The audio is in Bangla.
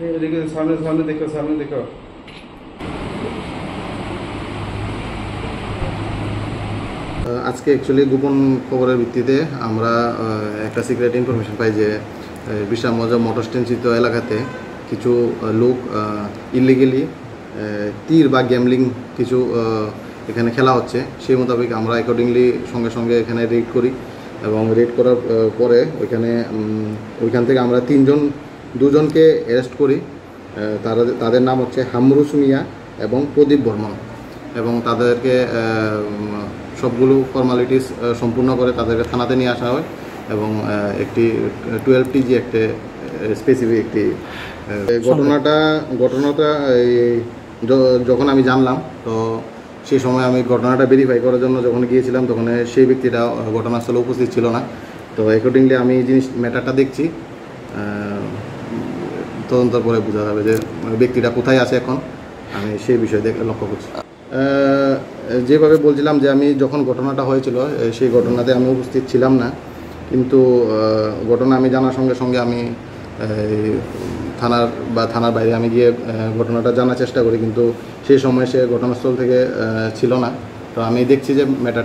এদিকে সামনে সামনে দেখো, সামনে দেখো। আজকে অ্যাকচুয়ালি গোপন খবরের ভিত্তিতে আমরা একটা সিক্রেট ইনফরমেশন পাই যে বিশাল মজা মোটরস্ট্যান্ডস্থিত এলাকাতে কিছু লোক ইলিগেলি তীর বা গ্যামলিং কিছু এখানে খেলা হচ্ছে। সেই মোতাবেক আমরা অ্যাকর্ডিংলি সঙ্গে সঙ্গে এখানে রেড করি এবং রেড করার পরে ওইখান থেকে আমরা দুজনকে অ্যারেস্ট করি। তাদের নাম হচ্ছে হামরুস মিয়া এবং প্রদীপ বর্মন, এবং তাদেরকে সবগুলো ফর্মালিটিস সম্পূর্ণ করে তাদেরকে থানাতে নিয়ে আসা হয় এবং একটি 12 TG একটা স্পেসিফিক একটি ঘটনাটা যখন আমি জানলাম, তো সেই সময় আমি ঘটনাটা ভেরিফাই করার জন্য যখন গিয়েছিলাম তখন সেই ব্যক্তিটা ঘটনাস্থলে উপস্থিত ছিল না। তো অ্যাকর্ডিংলি আমি ম্যাটারটা দেখছি, তদন্তের পরে বোঝা যাবে যে ব্যক্তিটা কোথায় আছে এখন। আমি সেই বিষয়ে লক্ষ্য করছি। যেভাবে বলছিলাম যে আমি যখন ঘটনাটা হয়েছিল সেই ঘটনাতে আমি উপস্থিত ছিলাম না, কিন্তু ঘটনা আমি জানার সঙ্গে সঙ্গে আমি থানার বাইরে আমি গিয়ে ঘটনাটা জানার চেষ্টা করি, কিন্তু সেই সময় সে ঘটনাস্থল থেকে ছিল না। তো আমি দেখছি যে ম্যাটার